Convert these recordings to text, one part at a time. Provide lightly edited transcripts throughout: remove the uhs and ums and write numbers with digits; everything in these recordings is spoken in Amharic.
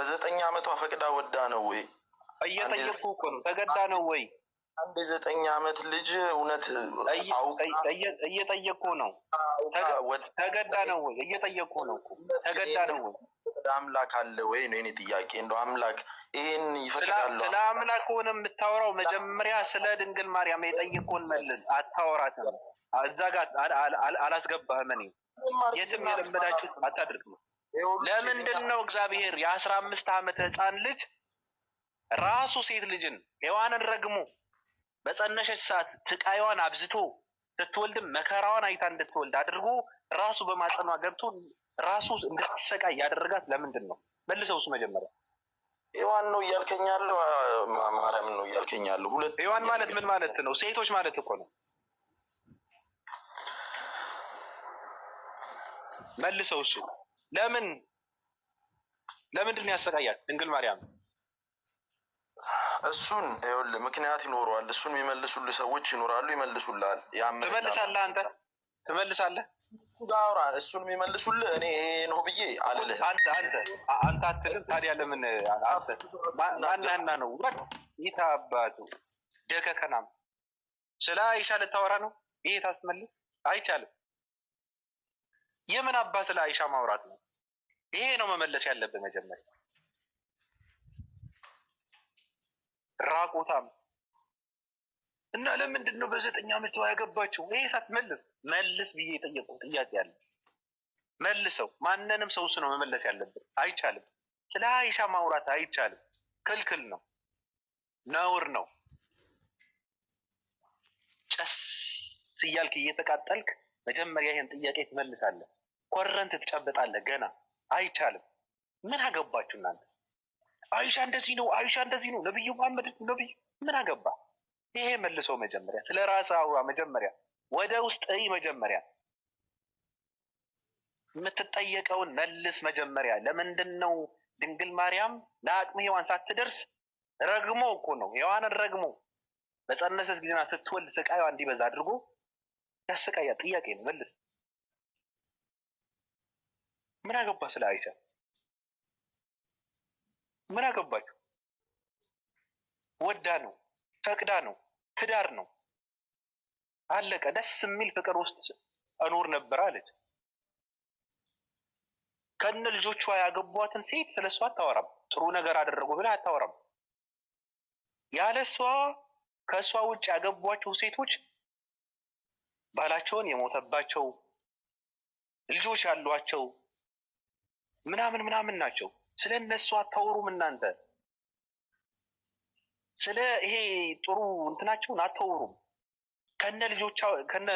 በዘጠኝ ዓመቷ ፈቅዳ ወዳ ነው ወይ? እየጠየቅኩ እኮ ነው። ተገዳ ነው ወይ? አንድ የዘጠኝ ዓመት ልጅ እውነት እየጠየቅኩ ነው። ተገዳ ነው ወይ? እየጠየቅኩ ነው እኮ ተገዳ ነው ወይ? አምላክ አለ ወይ ነው የኔ ጥያቄ። እንደው አምላክ ይሄን ይፈቅዳል? ስለ አምላክ ሆነ የምታወራው መጀመሪያ ስለ ድንግል ማርያም የጠየቅኩን መልስ። አታወራትም። እዛ ጋር አላስገባህም። እኔ የትም የለመዳችሁት አታድርግ ነው። ለምንድን ነው እግዚአብሔር የ15 ዓመት ህፃን ልጅ ራሱ ሴት ልጅን ሔዋንን ረግሞ በጸነሸች ሰዓት ትቃይዋን አብዝቶ ስትወልድም መከራዋን አይታ እንድትወልድ አድርጎ ራሱ በማጸኗ ገብቶ ራሱ እንድትሰቃይ ያደረጋት ለምንድን ነው? መልሰው እሱ መጀመሪያ ሔዋን ነው እያልከኝ ያለው ማርያም ነው እያልከኝ ያለው? ሁለት ሔዋን ማለት ምን ማለት ነው? ሴቶች ማለት እኮ ነው። መልሰው እሱ ለምንድን ነው ያሰቃያት ድንግል ማርያም? እሱን ይኸውልህ ምክንያት ይኖረዋል። እሱን የሚመልሱልህ ሰዎች ይኖራሉ፣ ይመልሱልሃል። ትመልሳለህ፣ አንተ ትመልሳለህ። ዳውራ እሱን የሚመልሱልህ እኔ ይሄ ነው ብዬ አልልህ። አንተ አትልም። ታዲያ ለምን አንተ ማንህና ነው? ይታባቱ ደከከናም ስለ አይሻ ልታወራ ነው? ይሄ ታስመልስ አይቻልም። የምን አባ ስለ አይሻ ማውራት ነው? ይሄ ነው መመለስ ያለብህ መጀመሪያ። ራቁታም እና ለምንድን ነው በዘጠኝ ዓመቷ ያገባችው? ይሄ ሳትመልስ መልስ ብዬ የጠየቁ ጥያቄ አለ። መልሰው። ማንንም ሰው ነው መመለስ ያለብን። አይቻልም። ስለ አይሻ ማውራት አይቻልም። ክልክል ነው፣ ነውር ነው። ጨስ እያልክ እየተቃጠልክ መጀመሪያ ይሄን ጥያቄ ትመልሳለህ። ኮረንት ትጨብጣለህ። ገና አይቻልም። ምን አገባችሁ እናንተ? አይሻ እንደዚህ ነው፣ አይሻ እንደዚህ ነው፣ ነብዩ መሐመድ ነብዩ ምን አገባ? ይሄ መልሰው መጀመሪያ ስለ ራስህ አውራ። መጀመሪያ ወደ ውስጥ መጀመሪያ የምትጠየቀውን መልስ። መጀመሪያ ለምንድን ነው ድንግል ማርያም ለአቅመ ሔዋን ሳትደርስ ረግሞ እኮ ነው ሔዋንን ረግሞ በጸነሰች ጊዜና ስትወልድ ስቃይዋ እንዲበዛ አድርጎ ያሰቃያ? ጥያቄ ነው፣ መልስ። ምን አገባ ስለ አይሻ? ምን አገባችሁ? ወዳ ነው፣ ፈቅዳ ነው፣ ትዳር ነው፣ አለቀ። ደስ የሚል ፍቅር ውስጥ እኖር ነበር አለች። ከነ ልጆቿ ያገቧትን ሴት ስለሷ አታወራም። ጥሩ ነገር አደረጉ ብላ አታወራም። ያለሷ ከሷ ውጭ ያገቧቸው ሴቶች ባላቸውን የሞተባቸው ልጆች ያሏቸው ምናምን ናቸው። ስለ እነሱ አታወሩም እናንተ። ስለ ይሄ ጥሩ እንትናቸውን አታወሩም። ከነ ልጆቿ ከነ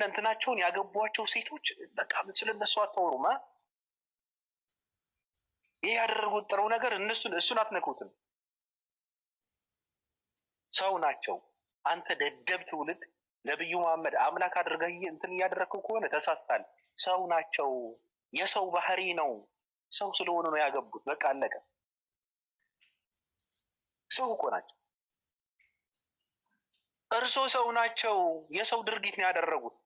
እንትናቸውን ያገቧቸው ሴቶች በጣም ስለ እነሱ አታወሩም። ይሄ ያደረጉት ጥሩ ነገር እሱን አትነኩትም። ሰው ናቸው። አንተ ደደብ ትውልድ ነብዩ መሐመድ አምላክ አድርገህ እንትን እያደረግከው ከሆነ ተሳስታል። ሰው ናቸው። የሰው ባህሪ ነው። ሰው ስለሆነ ነው ያገቡት። በቃ አለቀ። ሰው እኮ ናቸው። እርሶ ሰው ናቸው። የሰው ድርጊት ነው ያደረጉት።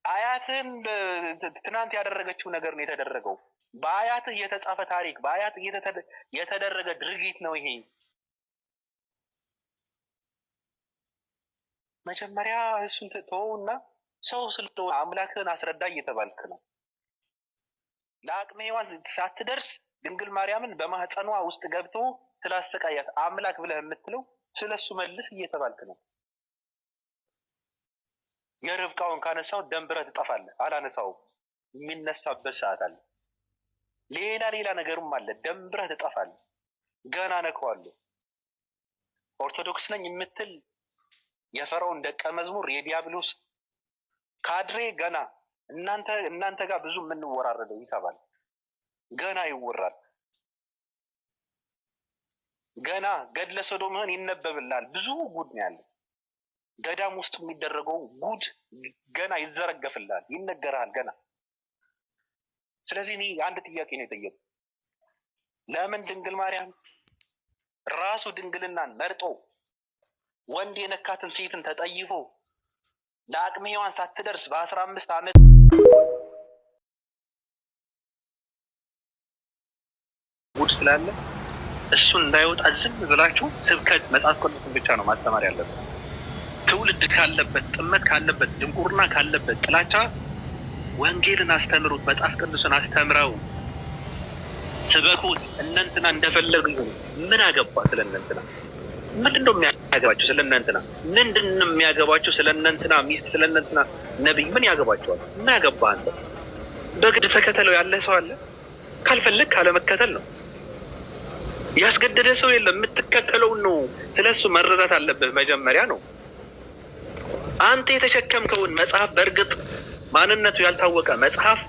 አያትህን ትናንት ያደረገችው ነገር ነው የተደረገው። በአያትህ የተጻፈ ታሪክ፣ በአያትህ የተደረገ ድርጊት ነው ይሄ። መጀመሪያ እሱን ተወውና ሰው ስለሆነ አምላክህን አስረዳ እየተባልክ ነው። ለአቅመ ሔዋን ሳትደርስ ድንግል ማርያምን በማህፀኗ ውስጥ ገብቶ ስላሰቃያት አምላክ ብለህ የምትለው ስለሱ መልስ እየተባልክ ነው። የርብቃውን ካነሳው ደንብረህ ትጠፋለህ። አላነሳውም። የሚነሳበት ሰዓት አለ። ሌላ ነገርም አለ። ደንብረህ ትጠፋለህ። ገና ነከዋለሁ። ኦርቶዶክስ ነኝ የምትል የፈርዖን ደቀ መዝሙር የዲያብሎስ ካድሬ ገና እናንተ ጋር ብዙ የምንወራረደው ይተባል። ገና ይወራል። ገና ገድለ ሶዶምህን ይነበብልሃል። ብዙ ጉድ ነው ያለው። ገዳም ውስጥ የሚደረገው ጉድ ገና ይዘረገፍልሃል፣ ይነገራል ገና። ስለዚህ እኔ አንድ ጥያቄ ነው የጠየቁት። ለምን ድንግል ማርያም ራሱ ድንግልናን መርጦ ወንድ የነካትን ሴትን ተጠይፎ ለአቅመ ሔዋን ሳትደርስ በ15 ዓመት ጉድ ስላለ እሱን እንዳይወጣ ዝም ብላችሁ ስብከት መጽሐፍ ቅዱስን ብቻ ነው ማስተማር ያለበት። ትውልድ ካለበት ጥመት ካለበት ድንቁርና ካለበት ጥላቻ ወንጌልን አስተምሩት፣ መጽሐፍ ቅዱስን አስተምረው ስበኩት። እነንትና እንደፈለጉ ይሁን። ምን አገባ ስለ እነንትና? ምንድነው የሚያገባቸው ስለ እነንትና? ምንድነው የሚያገባቸው ስለ እነንትና ሚስት፣ ስለ እነንትና ነብይ? ምን ያገባቸዋል? ምን ያገባ አንተ? በግድ ተከተለው ያለ ሰው አለ። ካልፈለግ ካለመከተል ነው። ያስገደደ ሰው የለም። የምትከተለውን ነው። ስለሱ መረዳት አለብህ መጀመሪያ ነው። አንተ የተሸከምከውን መጽሐፍ በእርግጥ ማንነቱ ያልታወቀ መጽሐፍ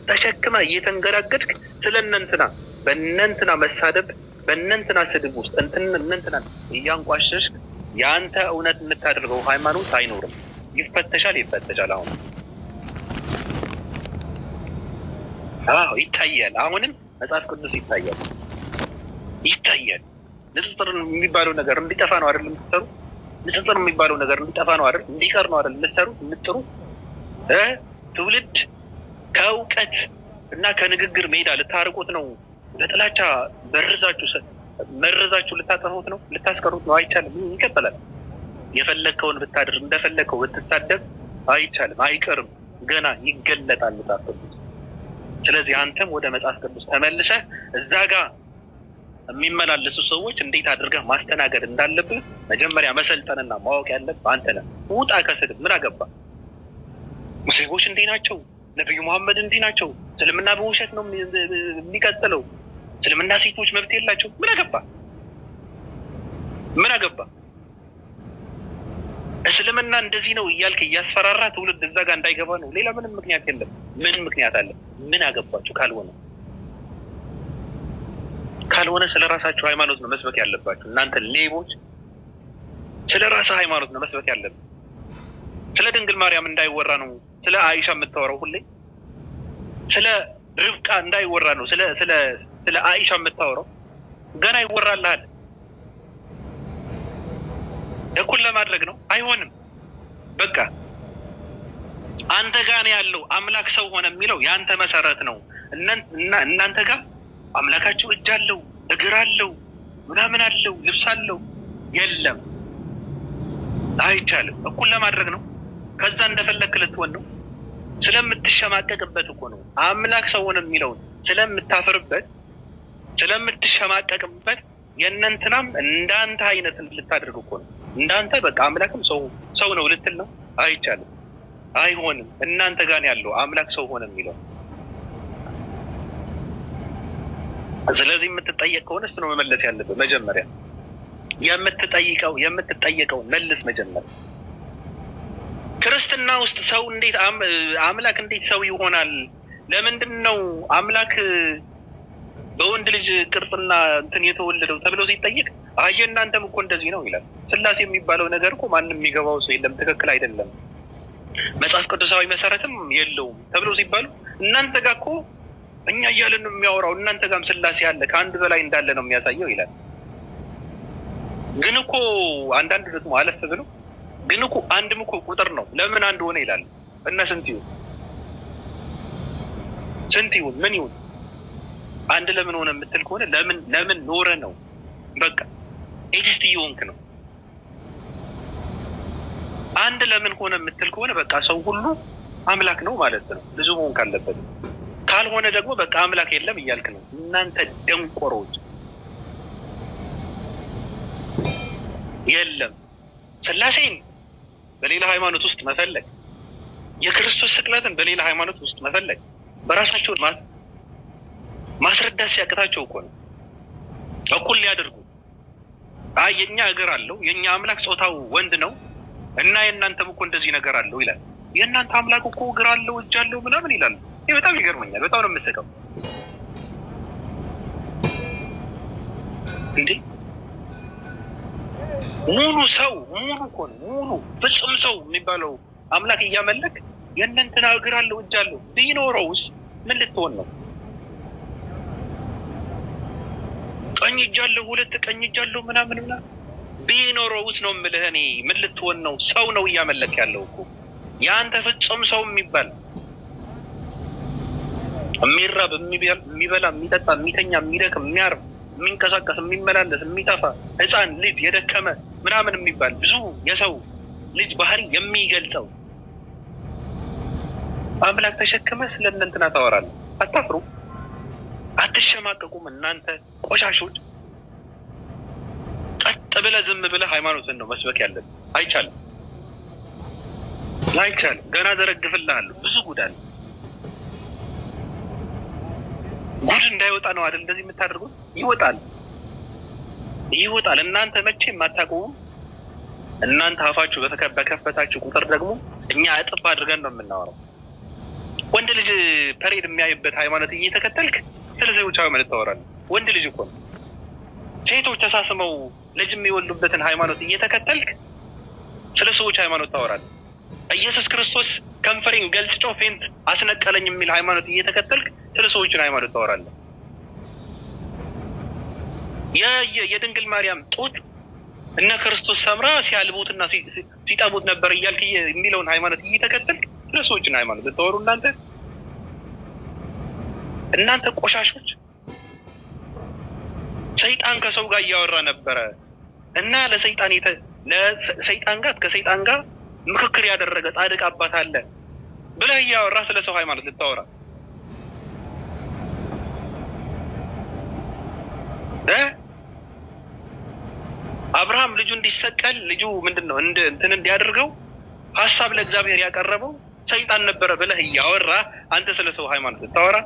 ተሸክመ እየተንገዳገድክ ስለ እነንትና በእነንትና መሳደብ በእነንትና ስድብ ውስጥ እነንትና እያንቋሸሽ የአንተ እውነት የምታደርገው ሃይማኖት አይኖርም። ይፈተሻል። አሁን ይታያል። አሁንም መጽሐፍ ቅዱስ ይታያል። ንጽጽር የሚባለው ነገር እንዲጠፋ ነው አይደል የምትሰሩ? ንጽጽር የሚባለው ነገር እንዲጠፋ ነው አይደል? እንዲቀር ነው አይደል የምትሰሩ የምትጥሩ? ትውልድ ከእውቀት እና ከንግግር ሜዳ ልታርቁት ነው። በጥላቻ መርዛችሁ ልታጠፉት ነው፣ ልታስቀሩት ነው። አይቻልም። ይቀጥላል። የፈለግከውን ብታድር እንደፈለግከው ብትሳደብ አይቻልም፣ አይቀርም። ገና ይገለጣል መጽሐፍ ቅዱስ። ስለዚህ አንተም ወደ መጽሐፍ ቅዱስ ተመልሰህ እዛ ጋር የሚመላለሱ ሰዎች እንዴት አድርገህ ማስተናገድ እንዳለብህ መጀመሪያ መሰልጠንና ማወቅ ያለብህ አንተ ነህ። ውጣ ከስድብ። ምን አገባ? ሙስሊሞች እንዲህ ናቸው፣ ነቢዩ መሐመድ እንዲህ ናቸው፣ እስልምና በውሸት ነው የሚቀጥለው፣ እስልምና ሴቶች መብት የላቸው። ምን አገባ? እስልምና እንደዚህ ነው እያልክ እያስፈራራ ትውልድ እዛ ጋር እንዳይገባ ነው። ሌላ ምንም ምክንያት የለም። ምን ምክንያት አለ? ምን አገባችሁ? ካልሆነ ስለ ራሳችሁ ሃይማኖት ነው መስበክ ያለባችሁ። እናንተ ሌቦች፣ ስለ ራስህ ሃይማኖት ነው መስበክ ያለብህ። ስለ ድንግል ማርያም እንዳይወራ ነው ስለ አይሻ የምታወራው ሁሌ። ስለ ርብቃ እንዳይወራ ነው ስለ አይሻ የምታወራው። ገና ይወራልሃል። እኩል ለማድረግ ነው። አይሆንም። በቃ አንተ ጋር ነው ያለው። አምላክ ሰው ሆነ የሚለው የአንተ መሰረት ነው። እናንተ ጋር አምላካችሁ እጅ አለው፣ እግር አለው፣ ምናምን አለው፣ ልብስ አለው። የለም፣ አይቻልም። እኩል ለማድረግ ነው። ከዛ እንደፈለክ ልትሆን ነው። ስለምትሸማቀቅበት እኮ ነው። አምላክ ሰው ሆነ የሚለውን ስለምታፍርበት፣ ስለምትሸማቀቅበት የእነንትናም እንዳንተ አይነት ልታደርግ እኮ ነው። እንዳንተ በቃ አምላክም ሰው ነው ልትል ነው። አይቻልም፣ አይሆንም። እናንተ ጋር ያለው አምላክ ሰው ሆነ የሚለው። ስለዚህ የምትጠየቅ ከሆነ እሱ ነው መመለስ ያለብህ መጀመሪያ። የምትጠየቀው መልስ መጀመሪያ። ክርስትና ውስጥ ሰው እንዴት አምላክ እንዴት ሰው ይሆናል? ለምንድን ነው አምላክ በወንድ ልጅ ቅርጽና እንትን የተወለደው ተብሎ ሲጠየቅ እናንተም እኮ እንደዚህ ነው ይላል። ስላሴ የሚባለው ነገር እኮ ማንም የሚገባው ሰው የለም፣ ትክክል አይደለም፣ መጽሐፍ ቅዱሳዊ መሰረትም የለውም ተብሎ ሲባሉ እናንተ ጋር እኮ እኛ እያለን ነው የሚያወራው፣ እናንተ ጋርም ስላሴ አለ፣ ከአንድ በላይ እንዳለ ነው የሚያሳየው ይላል። ግን እኮ አንዳንድ ደግሞ አለፍ ብሎ ግን እኮ አንድም እኮ ቁጥር ነው፣ ለምን አንድ ሆነ ይላል። እና ስንት ይሁን ምን ይሁን አንድ ለምን ሆነ የምትል ከሆነ ለምን ኖረ ነው። በቃ ኤግዚስት እየሆንክ ነው። አንድ ለምን ሆነ የምትል ከሆነ በቃ ሰው ሁሉ አምላክ ነው ማለት ነው። ብዙ መሆን ካለበት፣ ካልሆነ ደግሞ በቃ አምላክ የለም እያልክ ነው። እናንተ ደንቆሮች። የለም ስላሴን በሌላ ሃይማኖት ውስጥ መፈለግ፣ የክርስቶስ ስቅለትን በሌላ ሃይማኖት ውስጥ መፈለግ፣ በራሳቸው ማስረዳት ሲያቅታቸው እኮ ነው እኩል ሊያደርጉ። የኛ እግር አለው፣ የኛ አምላክ ጾታው ወንድ ነው እና የእናንተም እኮ እንደዚህ ነገር አለው ይላል። የእናንተ አምላክ እኮ እግር አለው፣ እጅ አለው ምናምን ይላሉ። ይህ በጣም ይገርመኛል። በጣም ነው የምሰቀው። እንዴ ሙሉ እኮ ነው ሙሉ ፍጹም ሰው የሚባለው አምላክ እያመለክ የእናንተና እግር አለው፣ እጅ አለው ቢኖረውስ ምን ልትሆን ነው? ቀኝ እጅ አለው፣ ሁለት ቀኝ እጅ አለው ምናምን ቢኖረውስ ነው የምልህ እኔ። ምን ልትሆን ነው? ሰው ነው እያመለክ ያለው እኮ። የአንተ ፍጹም ሰው የሚባል የሚራብ የሚበላ የሚጠጣ የሚተኛ የሚደክም የሚያርብ የሚንቀሳቀስ የሚመላለስ የሚጠፋ ህፃን ልጅ የደከመ ምናምን የሚባል ብዙ የሰው ልጅ ባህሪ የሚገልጸው አምላክ ተሸክመ ስለ እንትና ታወራለህ። አታፍሩ? አትሸማቀቁም? እናንተ ቆሻሾች ቀጥ ብለህ ዝም ብለህ ሃይማኖትን ነው መስበክ ያለን። አይቻልም፣ አይቻልም። ገና ዘረግፍልሃለሁ። ብዙ ጉድ አለ። ጉድ እንዳይወጣ ነው አይደል እንደዚህ የምታደርጉት? ይወጣል፣ ይወጣል። እናንተ መቼም አታውቁም። እናንተ አፋችሁ በከፈታችሁ ቁጥር ደግሞ እኛ እጥፍ አድርገን ነው የምናወራው። ወንድ ልጅ ፐሬድ የሚያይበት ሃይማኖት እየተከተልክ ስለ ሴቶች ሃይማኖት ታወራለህ። ወንድ ልጅ እኮ ነው። ሴቶች ተሳስመው ልጅ የሚወልዱበትን ሃይማኖት እየተከተልክ ስለ ሰዎች ሃይማኖት ታወራለህ። ኢየሱስ ክርስቶስ ከንፈሬን ገልጭቶ ፌንት አስነቀለኝ የሚል ሃይማኖት እየተከተልክ ስለ ሰዎችን ሃይማኖት ታወራለህ። የድንግል ማርያም ጡት እነ ክርስቶስ ሰምራ ሲያልቡትና ሲጠቡት ነበር እያልክ የሚለውን ሃይማኖት እየተከተልክ ስለ ሰዎችን ሃይማኖት ልታወሩ እናንተ ቆሻሾች። ሰይጣን ከሰው ጋር እያወራ ነበረ እና ለሰይጣን ጋር ከሰይጣን ጋር ምክክር ያደረገ ጻድቅ አባት አለ ብለህ እያወራ ስለ ሰው ሃይማኖት ልታወራ አብርሃም ልጁ እንዲሰቀል ልጁ ምንድነው እንትን እንዲያደርገው ሐሳብ ለእግዚአብሔር ያቀረበው ሰይጣን ነበረ ብለህ እያወራ አንተ ስለ ሰው ሃይማኖት ልታወራ?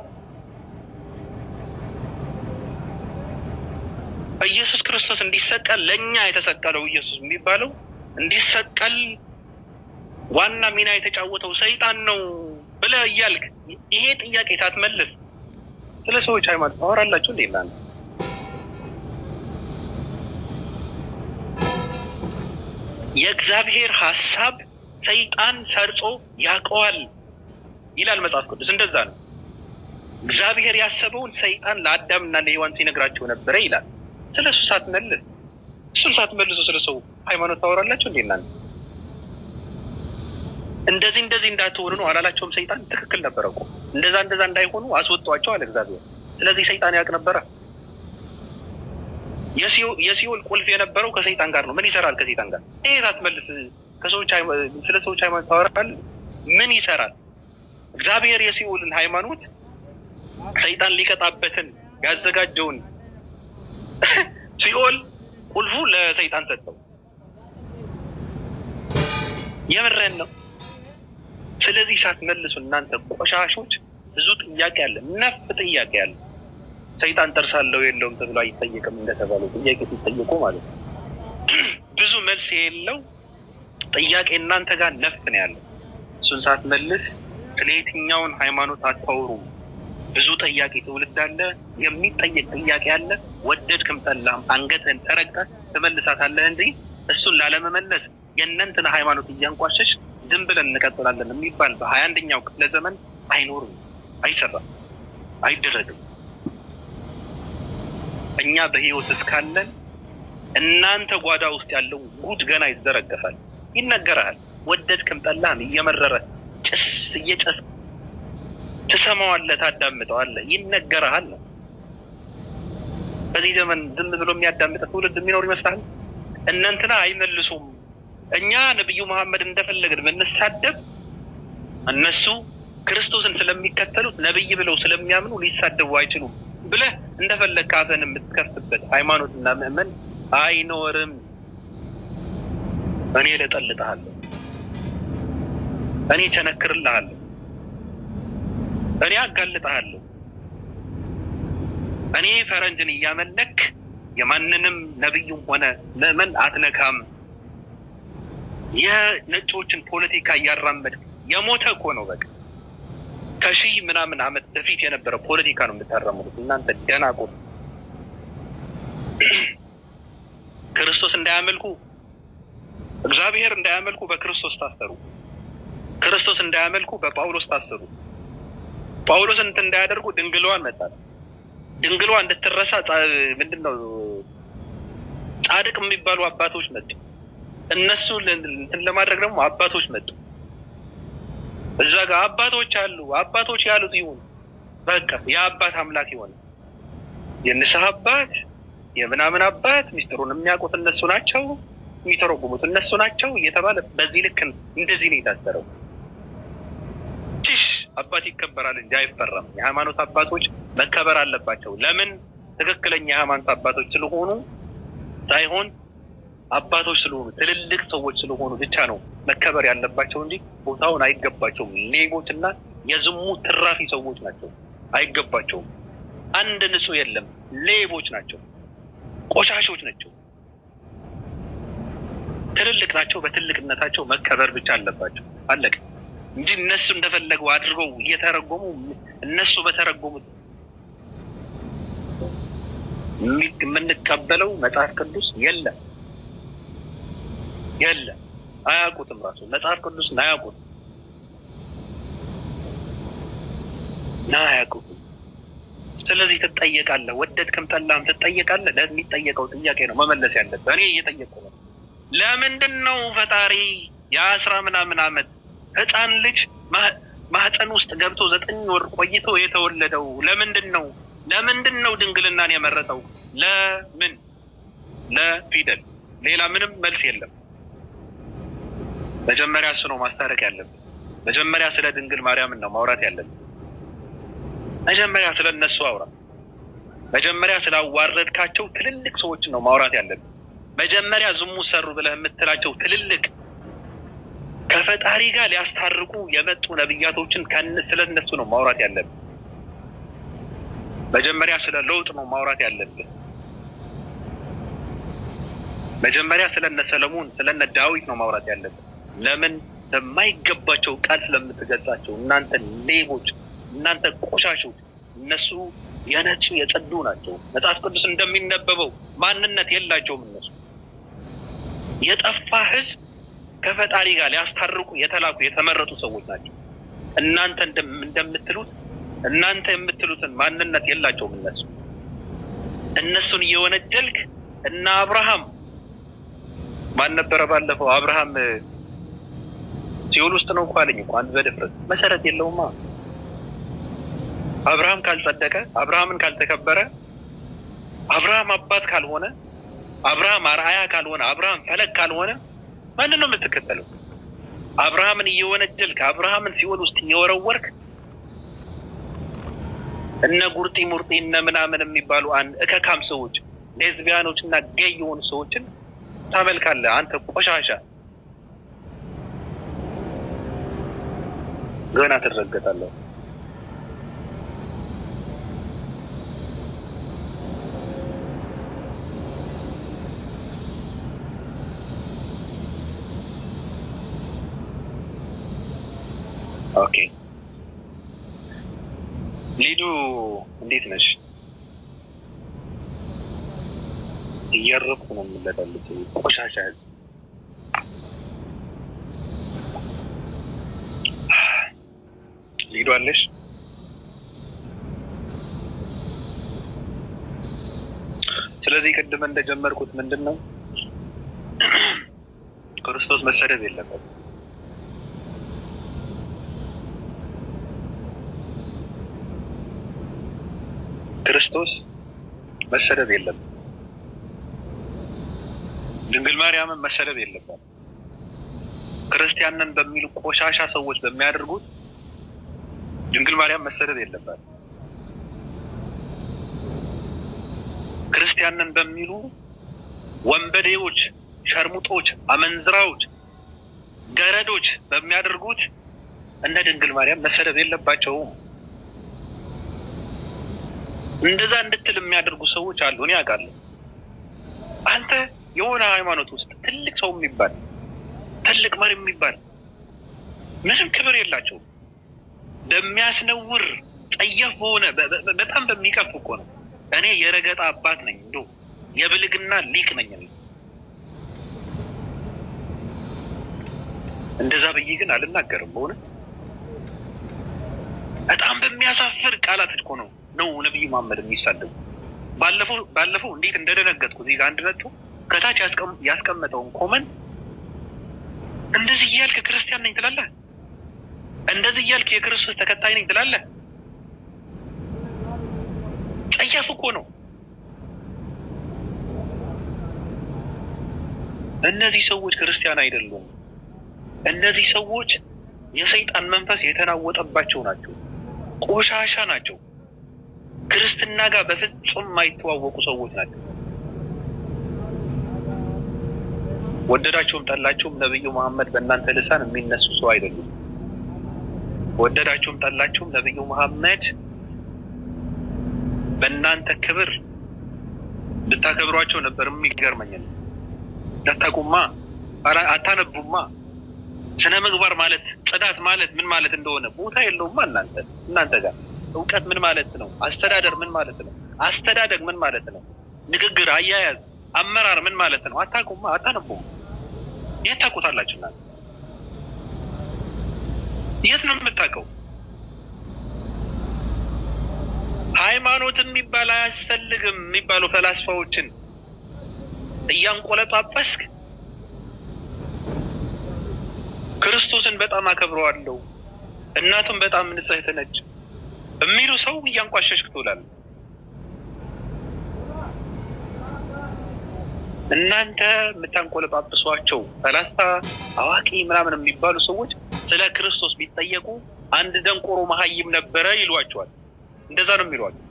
ኢየሱስ ክርስቶስ እንዲሰቀል ለኛ የተሰቀለው ኢየሱስ የሚባለው እንዲሰቀል ዋና ሚና የተጫወተው ሰይጣን ነው ብለህ እያልክ ይሄ ጥያቄ ሳትመልስ ስለ ሰዎች ሃይማኖት ታወራላችሁ እንዴ? እናንተ የእግዚአብሔር ሐሳብ ሰይጣን ሰርጾ ያውቀዋል ይላል መጽሐፍ ቅዱስ። እንደዛ ነው። እግዚአብሔር ያሰበውን ሰይጣን ለአዳምና ለሔዋን ሲነግራቸው ነበረ ይላል። ስለሱ ሳትመልስ እሱን ሳትመልሱ ስለ ሰው ሃይማኖት ታወራላችሁ እንዴ? እናንተ እንደዚህ እንዳትሆኑ ነው አላላቸውም? ሰይጣን ትክክል ነበረ እኮ እንደዛ እንዳይሆኑ አስወጧቸው አለ እግዚአብሔር። ስለዚህ ሰይጣን ያውቅ ነበረ። የሲኦል ቁልፍ የነበረው ከሰይጣን ጋር ነው። ምን ይሰራል ከሰይጣን ጋር? ይሄ ሳትመልስ ስለ ሰዎች ሃይማኖት ታወራለህ? ምን ይሰራል? እግዚአብሔር የሲኦልን ሃይማኖት ሰይጣን ሊቀጣበትን ያዘጋጀውን ሲኦል ቁልፉ ለሰይጣን ሰጠው። የምረን ነው። ስለዚህ ሳትመልሱ እናንተ ቆሻሾች ብዙ ጥያቄ አለ፣ ነፍ ጥያቄ አለ። ሰይጣን ጠርሳለው የለውም ተብሎ አይጠየቅም እንደተባለው ጥያቄ ሲጠየቁ ማለት ነው። ብዙ መልስ የለው ጥያቄ እናንተ ጋር ነፍ ነው ያለው። እሱን ሳትመልስ ስለ የትኛውን ሃይማኖት አታወሩም። ብዙ ጥያቄ ትውልድ አለ፣ የሚጠየቅ ጥያቄ አለ። ወደድክም ጠላህም አንገትህን ተረግጠህ ትመልሳታለህ እንጂ እሱን ላለመመለስ የእናንተን ሃይማኖት እያንቋሸሽ ዝም ብለን እንቀጥላለን የሚባል በ21ኛው ክፍለ ዘመን አይኖርም፣ አይሰራም፣ አይደረግም። እኛ በህይወት እስካለን እናንተ ጓዳ ውስጥ ያለው ጉድ ገና ይዘረገፋል፣ ይነገራል። ወደድክም ጠላህም እየመረረ ጭስ እየጨስ ትሰማዋለህ፣ ታዳምጠዋለህ፣ ይነገራል። በዚህ ዘመን ዝም ብሎ የሚያዳምጥ ትውልድ የሚኖር ይመስላል? እናንተና አይመልሱም። እኛ ነብዩ መሐመድ እንደፈለግን ብንሳደብ እነሱ ክርስቶስን ስለሚከተሉት ነብይ ብለው ስለሚያምኑ ሊሳደቡ አይችሉም ብለህ እንደፈለግ ካፈን የምትከፍትበት ሃይማኖትና ምእመን አይኖርም። እኔ ለጠልጥሃለሁ፣ እኔ ቸነክርልሃለሁ፣ እኔ አጋልጥሃለሁ። እኔ ፈረንጅን እያመለክ የማንንም ነብዩም ሆነ ምእመን አትነካም። የነጮችን ፖለቲካ እያራመድ የሞተ እኮ ነው። በቃ ከሺህ ምናምን ዓመት በፊት የነበረ ፖለቲካ ነው የምታራምዱት እናንተ ደናቁር። ክርስቶስ እንዳያመልኩ እግዚአብሔር እንዳያመልኩ በክርስቶስ ታሰሩ። ክርስቶስ እንዳያመልኩ በጳውሎስ ታሰሩ። ጳውሎስ እንትን እንዳያደርጉ ድንግሏን መጣ። ድንግሏ እንድትረሳ ምንድነው ጻድቅ የሚባሉ አባቶች መጡ። እነሱ እንትን ለማድረግ ደግሞ አባቶች መጡ። እዛ ጋር አባቶች አሉ። አባቶች ያሉት ይሁን። በቃ የአባት አምላክ ይሆን የንስሐ አባት የምናምን አባት ሚስጥሩን የሚያውቁት እነሱ ናቸው፣ የሚተረጉሙት እነሱ ናቸው እየተባለ በዚህ ልክ እንደዚህ ነው የታሰረው። አባት ይከበራል እንጂ አይፈራም። የሃይማኖት አባቶች መከበር አለባቸው። ለምን? ትክክለኛ የሃይማኖት አባቶች ስለሆኑ ሳይሆን አባቶች ስለሆኑ ትልልቅ ሰዎች ስለሆኑ ብቻ ነው መከበር ያለባቸው እንጂ ቦታውን አይገባቸውም። ሌቦች እና የዝሙት ትራፊ ሰዎች ናቸው፣ አይገባቸውም። አንድ ንጹህ የለም፣ ሌቦች ናቸው፣ ቆሻሾች ናቸው፣ ትልልቅ ናቸው። በትልቅነታቸው መከበር ብቻ አለባቸው፣ አለቀ እንጂ እነሱ እንደፈለጉ አድርገው እየተረጎሙ እነሱ በተረጎሙት የምንቀበለው መጽሐፍ ቅዱስ የለም። አያውቁትም፣ ራሱ መጽሐፍ ቅዱስ አያውቁትም አያውቁትም። ስለዚህ ትጠየቃለህ፣ ወደድክም ጠላህም ትጠየቃለህ። ለሚጠየቀው ጥያቄ ነው መመለስ ያለብህ። እኔ እየጠየቁ ነው። ለምንድን ነው ፈጣሪ የ10 ምናምን ዓመት ህፃን ልጅ ማህፀን ውስጥ ገብቶ 9 ወር ቆይቶ የተወለደው? ለምንድን ነው ድንግልናን የመረጠው? ለምን? ለፊደል። ሌላ ምንም መልስ የለም። መጀመሪያ እሱ ነው ማስታረቅ ያለብን። መጀመሪያ ስለ ድንግል ማርያምን ነው ማውራት ያለብን። መጀመሪያ ስለ እነሱ አውራ። መጀመሪያ ስላዋረድካቸው ትልልቅ ሰዎችን ነው ማውራት ያለብን። መጀመሪያ ዝሙት ሰሩ ብለህ የምትላቸው ትልልቅ ከፈጣሪ ጋር ሊያስታርቁ የመጡ ነብያቶችን ስለ እነሱ ነው ማውራት ያለብን። መጀመሪያ ስለ ለውጥ ነው ማውራት ያለብን። መጀመሪያ ስለነ ሰለሞን ስለነ ዳዊት ነው ማውራት ያለብን። ለምን? በማይገባቸው ቃል ስለምትገጻቸው። እናንተ ሌቦች፣ እናንተ ቆሻሾች። እነሱ የነጹ የጸዱ ናቸው። መጽሐፍ ቅዱስ እንደሚነበበው ማንነት የላቸውም። እነሱ የጠፋ ህዝብ ከፈጣሪ ጋር ሊያስታርቁ የተላኩ የተመረጡ ሰዎች ናቸው። እናንተ እንደምትሉት እናንተ የምትሉትን ማንነት የላቸውም። እነሱን እየወነጀልክ እና አብርሃም ማን ነበረ ባለፈው? አብርሃም ሲኦል ውስጥ ነው እኮ አለኝ እኮ። አንድ በድፍረት መሰረት የለውማ። አብርሃም ካልጸደቀ፣ አብርሃምን ካልተከበረ፣ አብርሃም አባት ካልሆነ፣ አብርሃም አርአያ ካልሆነ፣ አብርሃም ፈለግ ካልሆነ ማንን ነው የምትከተለው? አብርሃምን እየወነጀልክ አብርሃምን ሲኦል ውስጥ እየወረወርክ እነ ጉርጢ ሙርጢ እነ ምናምን የሚባሉ እከካም ሰዎች ሌዝቢያኖች እና ጌይ የሆኑ ሰዎችን ታመልካለህ። አንተ ቆሻሻ ገና ትረገጣለህ። ኦኬ ሊዱ እንዴት ነሽ? እያረኩ ነው የምንለዳለች ቆሻሻ ህዝብ። ሊዱ አለሽ? ስለዚህ ቅድም እንደጀመርኩት ምንድን ነው ክርስቶስ መሰደብ የለበትም። ክርስቶስ መሰደብ የለበትም። ድንግል ማርያምን መሰደብ የለበትም። ክርስቲያንን በሚሉ ቆሻሻ ሰዎች በሚያደርጉት ድንግል ማርያም መሰደብ የለበትም። ክርስቲያንን በሚሉ ወንበዴዎች፣ ሸርሙጦች፣ አመንዝራዎች፣ ገረዶች በሚያደርጉት እነ ድንግል ማርያም መሰደብ የለባቸውም። እንደዛ እንድትል የሚያደርጉ ሰዎች አሉ። እኔ አውቃለሁ። አንተ የሆነ ሃይማኖት ውስጥ ትልቅ ሰው የሚባል ትልቅ መሪ የሚባል ምንም ክብር የላቸውም። በሚያስነውር ጠየፍ በሆነ በጣም በሚቀፍ እኮ ነው። እኔ የረገጣ አባት ነኝ፣ እንደው የብልግና ሊቅ ነኝ። እንደዛ ብዬ ግን አልናገርም። በሆነ በጣም በሚያሳፍር ቃላት እኮ ነው ነብዩ መሐመድ የሚሳደቡ። ባለፈው እንዴት እንደደነገጥኩ እዚህ ጋር አንድ መጥቶ ከታች ያስቀመጠውን ኮመንት እንደዚህ እያልክ ክርስቲያን ነኝ ትላለህ፣ እንደዚህ እያልክ የክርስቶስ ተከታይ ነኝ ትላለህ። ጸያፍ እኮ ነው። እነዚህ ሰዎች ክርስቲያን አይደሉም። እነዚህ ሰዎች የሰይጣን መንፈስ የተናወጠባቸው ናቸው። ቆሻሻ ናቸው። ክርስትና ጋር በፍጹም የማይተዋወቁ ሰዎች ናቸው። ወደዳቸውም ጠላቸውም ነብዩ መሐመድ በእናንተ ልሳን የሚነሱ ሰው አይደሉም። ወደዳቸውም ጠላቸውም ነብዩ መሐመድ በእናንተ ክብር ብታከብሯቸው ነበር። የሚገርመኝ ነው። አታውቁማ፣ አታነቡማ። ስነ ምግባር ማለት ጽዳት ማለት ምን ማለት እንደሆነ ቦታ የለውማ። እናንተ ጋር እውቀት ምን ማለት ነው? አስተዳደር ምን ማለት ነው? አስተዳደግ ምን ማለት ነው? ንግግር፣ አያያዝ፣ አመራር ምን ማለት ነው? አታውቁማ፣ አታነቡም። የት ታውቁታላችሁ? እናንተ የት ነው የምታውቀው? ሃይማኖት የሚባል አያስፈልግም የሚባሉ ፈላስፋዎችን እያንቆለጳጰስክ ክርስቶስን በጣም አከብረዋለሁ እናቱን በጣም ንጽሕት ነች የሚሉ ሰው እያንቋሸሽክ ትውላለህ። እናንተ የምታንቆለጳጵሷቸው ፈላስፋ አዋቂ ምናምን የሚባሉ ሰዎች ስለ ክርስቶስ ቢጠየቁ አንድ ደንቆሮ መሀይም ነበረ ይሏቸዋል። እንደዛ ነው የሚሏቸው።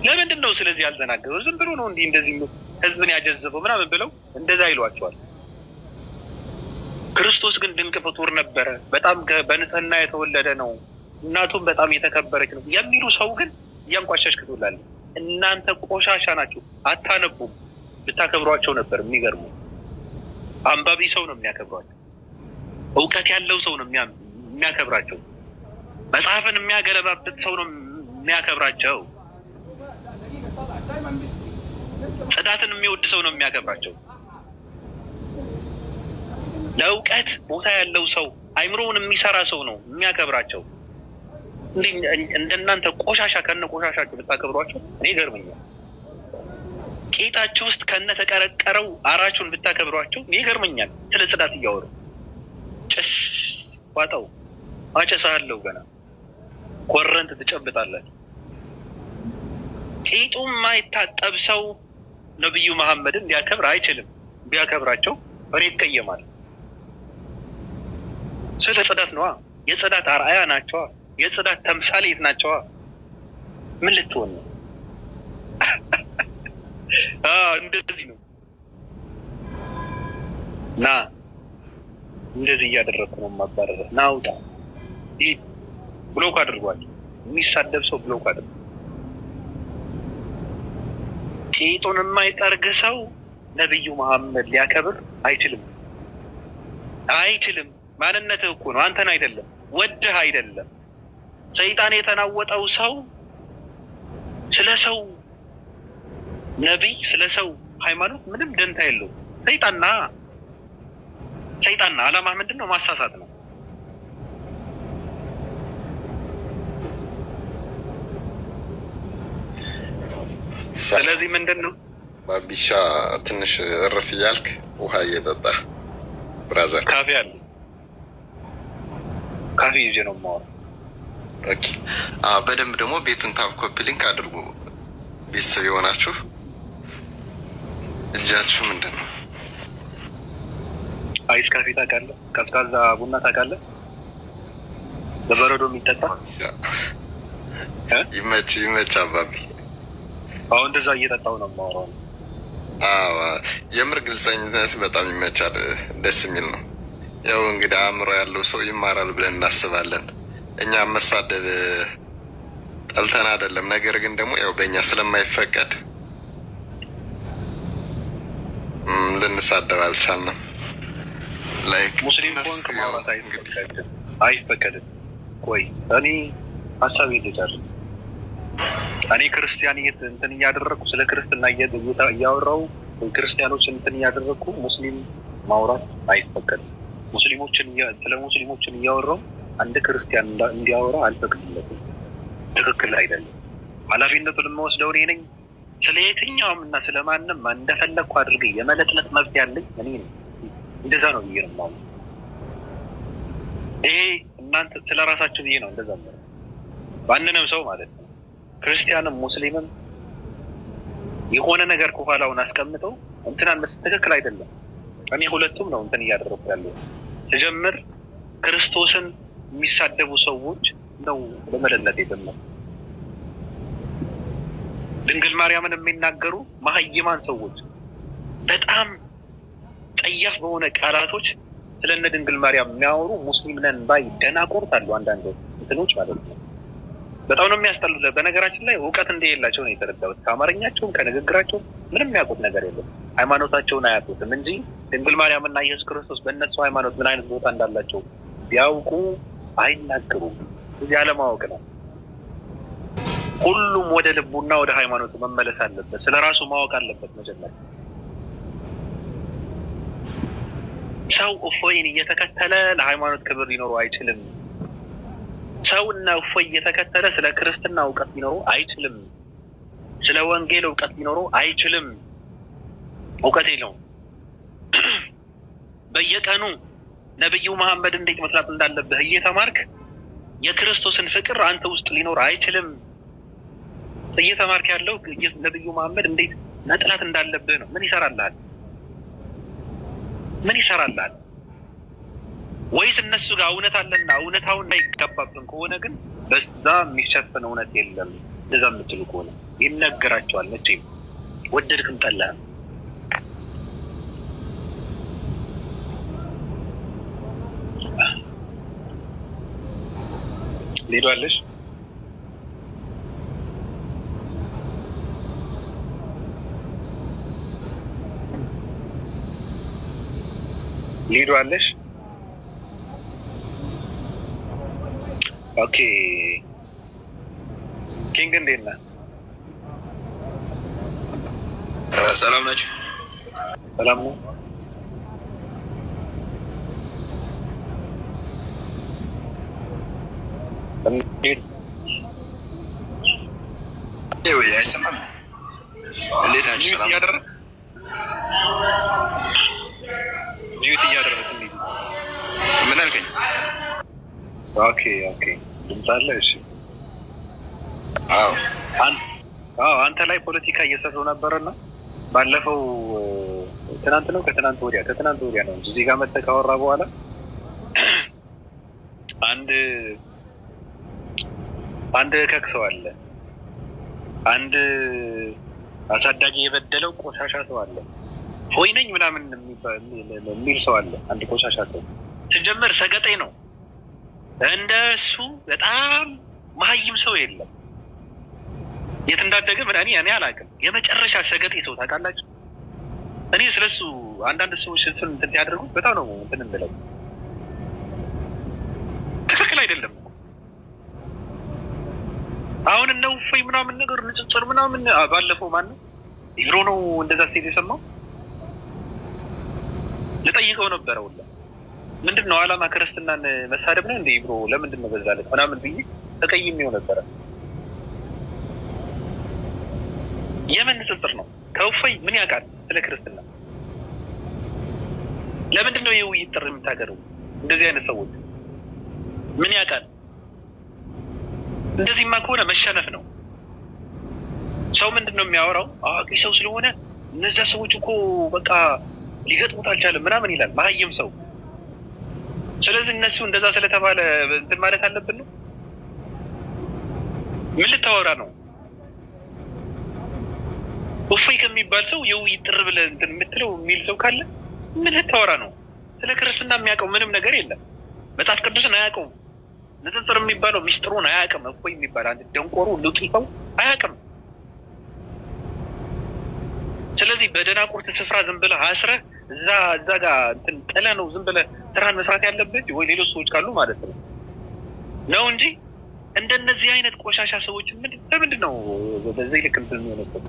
ለምንድን ነው ስለዚህ ያልተናገረው? ዝም ብሎ ነው እንዲህ እንደዚህ ህዝብን ያጀዘበው ምናምን ብለው እንደዛ ይሏቸዋል። ክርስቶስ ግን ድንቅ ፍጡር ነበረ፣ በጣም በንጽህና የተወለደ ነው፣ እናቱም በጣም የተከበረች ነው የሚሉ ሰው ግን እያንቋሸሽክ ትውላለህ። እናንተ ቆሻሻ ናችሁ፣ አታነቡም። ብታከብሯቸው ነበር። የሚገርሙ አንባቢ ሰው ነው የሚያከብሯቸው። እውቀት ያለው ሰው ነው የሚያከብራቸው። መጽሐፍን የሚያገለባብጥ ሰው ነው የሚያከብራቸው። ጽዳትን የሚወድ ሰው ነው የሚያከብራቸው። ለእውቀት ቦታ ያለው ሰው፣ አይምሮውን የሚሰራ ሰው ነው የሚያከብራቸው። እንደናንተ ቆሻሻ ከነ ቆሻሻችሁ ብታከብሯቸው እኔ ይገርመኛል። ቄጣችሁ ውስጥ ከነ ተቀረቀረው አራችሁን ብታከብሯቸው እኔ ይገርመኛል። ስለ ጽዳት እያወሩ ጭስ ዋጣው አጨሳለሁ ገና ኮረንት ትጨብጣላችሁ። ቄጡ የማይታጠብ ሰው ነብዩ መሐመድን ሊያከብር አይችልም። ቢያከብራቸው እኔ ይቀየማል። ስለ ጽዳት ነዋ። የጽዳት አርአያ ናቸዋ። የጽዳት ተምሳሌት ናቸዋ። ምን ልትሆን ነው? እንደዚህ ነው። ና እንደዚህ እያደረግኩ ነው የማባረረ። ና አውጣ። ይህ ብሎክ አድርጓቸው። የሚሳደብ ሰው ብሎክ አድርጓ። ቄጡን የማይጠርግ ሰው ነብዩ መሐመድ ሊያከብር አይችልም። አይችልም። ማንነትህ እኮ ነው፣ አንተን አይደለም፣ ወድህ አይደለም። ሰይጣን የተናወጠው ሰው ስለ ሰው ነቢይ፣ ስለ ሰው ሃይማኖት ምንም ደንታ የለውም። ሰይጣንና ዓላማ ምንድን ነው? ማሳሳት ነው። ስለዚህ ምንድን ነው ባቢሻ ትንሽ እርፍ እያልክ ውሃ እየጠጣ ብራዘር። ካፌ አለ፣ ካፌ ይዤ ነው የማወራው። ኦኬ። በደንብ ደግሞ ቤቱን ታብ ኮፒ ሊንክ አድርጉ። ቤተሰብ የሆናችሁ እጃችሁ ምንድን ነው? አይስ ካፌ ታውቃለህ? ቀዝቃዛ ቡና ታውቃለህ? በበረዶ የሚጠጣ ይመች አባቢ። አሁን እንደዛ እየጠጣው ነው የማወራው። የምር ግልጸኝነት በጣም ይመቻል፣ ደስ የሚል ነው። ያው እንግዲህ አእምሮ ያለው ሰው ይማራል ብለን እናስባለን። እኛ መሳደብ ጠልተን አይደለም፣ ነገር ግን ደግሞ ያው በእኛ ስለማይፈቀድ ልንሳደብ አልቻልንም። ላይክ ሙስሊም ሆንክ ማውራት አይፈቀድም። ቆይ እኔ ሀሳቤ ልጨርስ። እኔ ክርስቲያኒት እንትን እያደረግኩ ስለ ክርስትና እያወራሁ ክርስቲያኖች እንትን እያደረግኩ ሙስሊም ማውራት አይፈቀድም። ስለ ሙስሊሞችን እያወራሁ አንድ ክርስቲያን እንዲያወራ አልፈቅድለትም። ትክክል አይደለም። ኃላፊነቱን የምወስደው እኔ ነኝ። ስለ የትኛውም እና ስለ ማንም እንደፈለግኩ አድርጌ የመለጥለጥ መብት ያለኝ እኔ ነኝ። እንደዛ ነው ብዬ ነው የማምነው። ይሄ እናንተ ስለ ራሳችሁ ብዬ ነው እንደዛ ነው። ማንንም ሰው ማለት ነው ክርስቲያንም ሙስሊምም የሆነ ነገር ከኋላውን አስቀምጠው እንትናን ትክክል አይደለም። እኔ ሁለቱም ነው እንትን እያደረኩ ያለው። ተጀምር ክርስቶስን የሚሳደቡ ሰዎች ነው ለመለለት የደመው ድንግል ማርያምን የሚናገሩ መሀይማን ሰዎች በጣም ጠያፍ በሆነ ቃላቶች ስለነ ድንግል ማርያም የሚያወሩ ሙስሊም ነን ባይ ደናቁርት አሉ። አንዳንድ እንትኖች ማለት ነው በጣም ነው የሚያስጠሉት። በነገራችን ላይ እውቀት እንደሌላቸው ነው የተረዳሁት። ከአማርኛቸውም ከንግግራቸውም ምንም የሚያውቁት ነገር የለም። ሃይማኖታቸውን አያውቁትም እንጂ ድንግል ማርያም እና ኢየሱስ ክርስቶስ በእነሱ ሃይማኖት ምን አይነት ቦታ እንዳላቸው ቢያውቁ አይናገሩም። እዚህ አለማወቅ ነው። ሁሉም ወደ ልቡና ወደ ሃይማኖቱ መመለስ አለበት። ስለ ራሱ ማወቅ አለበት መጀመሪያ። ሰው እፎይን እየተከተለ ለሃይማኖት ክብር ሊኖረው አይችልም። ሰውና እፎይ እየተከተለ ስለ ክርስትና እውቀት ሊኖረው አይችልም። ስለ ወንጌል እውቀት ሊኖረው አይችልም። እውቀት የለውም። በየቀኑ ነብዩ መሐመድ እንዴት መስራት እንዳለብህ እየተማርክ የክርስቶስን ፍቅር አንተ ውስጥ ሊኖር አይችልም። እየተማርክ ያለው ነብዩ መሐመድ እንዴት መጥላት እንዳለብህ ነው። ምን ይሰራልሃል? ምን ይሰራልሃል? ወይስ እነሱ ጋር እውነት አለና እውነታውን እንዳይገባብን ከሆነ ግን በዛ የሚሸፈን እውነት የለም። እዛ የምትሉ ከሆነ ይነገራቸዋል። መቼም ወደድክም ጠላህም ሊዷለሽ ሊዷለሽ። ኦኬ ኪንግ እንዴት ነህ? ሰላም ናችሁ? ሰላም ነው። ወይ አይሰማም? እንዴት ናችሁ? ሰላም እያደረግህ ሚዩት እያደረግህ እንዴት? ምን አልከኝ? ኦኬ ኦኬ ድምፅ አለ። እሺ አዎ አንተ ላይ ፖለቲካ እየሰሩ ነበርና ባለፈው ትናንት ነው ከትናንት ወዲያ ነው እዚህ ጋር መጥተህ ካወራ በኋላ አንድ ከክሰው አለ። አንድ አሳዳጊ የበደለው ቆሻሻ ሰው አለ። ሆይ ነኝ ምናምን የሚል ሰው አለ። አንድ ቆሻሻ ሰው ሲጀመር ሰገጤ ነው። እንደሱ በጣም መሀይም ሰው የለም። የት እንዳደገ እኔ አላውቅም። የመጨረሻ ሰገጤ ሰው ታውቃላችሁ። እኔ ስለሱ አንዳንድ ሰዎች እንትን ያደርጉት በጣም ነው እንትን እንለው ትክክል አይደለም። አሁን ነው እፎይ ምናምን ነገር ንጽጽር ምናምን ባለፈው ማነው ኢብሮ ነው እንደዛ ሲል የሰማው ልጠይቀው ነበረ ሁላ ምንድን ነው ዓላማ ክርስትናን መሳደብ ነው እንደ ኢብሮ ለምንድን ነው በዛለት ምናምን ብዬ ተቀይሜው ነበረ። የምን ንጽጽር ነው? ከእፎይ ምን ያውቃል ስለ ክርስትና? ለምንድን ነው የውይይት ጥሪ የምታገረው? እንደዚህ አይነት ሰዎች ምን ያውቃል? እንደዚህማ ከሆነ መሸነፍ ነው። ሰው ምንድን ነው የሚያወራው? አዋቂ ሰው ስለሆነ እነዛ ሰዎች እኮ በቃ ሊገጥሙት አልቻለም ምናምን ይላል መሀይም ሰው። ስለዚህ እነሱ እንደዛ ስለተባለ እንትን ማለት አለብን ነው? ምን ልታወራ ነው? እፎይ ከሚባል ሰው የውይይት ጥሪ ብለህ እንትን የምትለው የሚል ሰው ካለ ምን ልታወራ ነው? ስለ ክርስትና የሚያውቀው ምንም ነገር የለም። መጽሐፍ ቅዱስን አያውቀውም። ንጽጽር የሚባለው ሚስጥሩን አያውቅም። እፎይ የሚባል አንድ ደንቆሮ ልቂፈው አያውቅም። ስለዚህ በደናቁርት ስፍራ ዝም ብለህ አስረህ እዛ ጋር እንትን ጥለህ ነው ዝም ብለህ ስራን መስራት ያለብህ ወይ ሌሎች ሰዎች ካሉ ማለት ነው እንጂ እንደነዚህ አይነት ቆሻሻ ሰዎች ለምንድን ነው በዚህ ልክ እንትን የሚሆነው? ሰው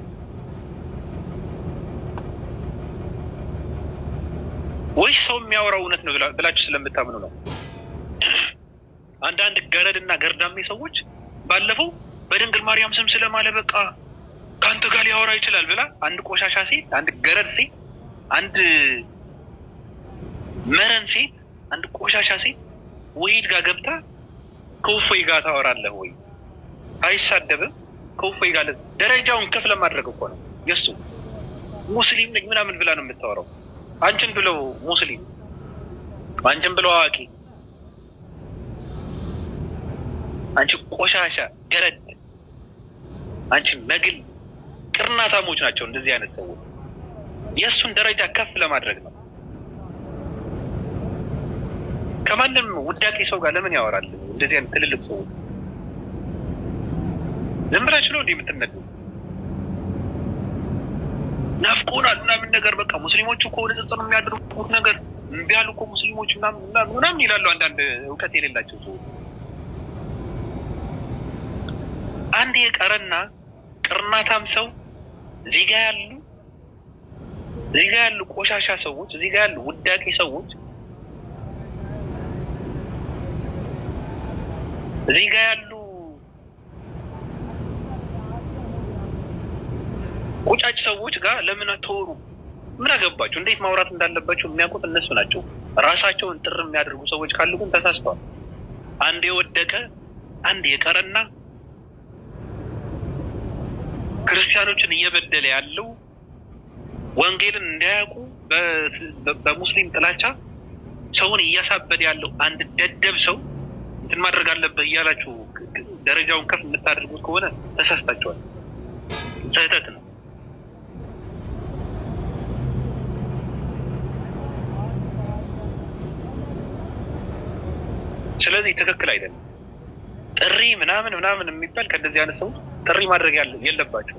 ወይስ ሰው የሚያወራው እውነት ነው ብላችሁ ስለምታምኑ ነው? አንዳንድ ገረድ እና ገርዳሜ ሰዎች ባለፈው በድንግል ማርያም ስም ስለማለ በቃ ከአንተ ጋር ሊያወራ ይችላል ብላ አንድ ቆሻሻ ሴት፣ አንድ ገረድ ሴት፣ አንድ መረን ሴት፣ አንድ ቆሻሻ ሴት ወይድ ጋር ገብታ ከእፎይ ጋር ታወራለህ ወይ? አይሳደብም። ከእፎይ ጋር ደረጃውን ከፍ ለማድረግ እኮ ነው የእሱ ሙስሊም ነኝ ምናምን ብላ ነው የምታወራው። አንቺን ብለው ሙስሊም፣ አንቺን ብለው አዋቂ፣ አንቺ ቆሻሻ ገረድ፣ አንቺ መግል ቅርናታሞች ናቸው እንደዚህ አይነት ሰዎች። የእሱን ደረጃ ከፍ ለማድረግ ነው። ከማንም ውዳቂ ሰው ጋር ለምን ያወራል? እንደዚህ አይነት ትልልቅ ሰዎች ዝም ብላችሁ ነው እንዲህ የምትነዱ? ናፍቆናል ምናምን ነገር በቃ ሙስሊሞቹ እኮ ንጽጽር የሚያደርጉት ነገር እምቢ አሉ እኮ ሙስሊሞች ምናምን ይላሉ አንዳንድ እውቀት የሌላቸው ሰዎች። አንድ የቀረና ቅርናታም ሰው እዚህ ጋ ያሉ ቆሻሻ ሰዎች፣ እዚህ ጋ ያሉ ውዳቂ ሰዎች፣ እዚህ ጋ ያሉ ቁጫጭ ሰዎች ጋር ለምን አትወሩ? ምን አገባቸው? እንዴት ማውራት እንዳለባቸው የሚያውቁት እነሱ ናቸው። ራሳቸውን ጥር የሚያደርጉ ሰዎች ካሉ ግን ተሳስተዋል። አንድ የወደቀ አንድ የቀረና ክርስቲያኖችን እየበደለ ያለው ወንጌልን እንዳያውቁ በሙስሊም ጥላቻ ሰውን እያሳበደ ያለው አንድ ደደብ ሰው እንትን ማድረግ አለበት እያላችሁ ደረጃውን ከፍ የምታደርጉት ከሆነ ተሳስታችኋል። ስህተት ነው። ስለዚህ ትክክል አይደለም። ጥሪ ምናምን የሚባል ከእንደዚህ አይነት ሰው ጥሪ ማድረግ የለባቸው።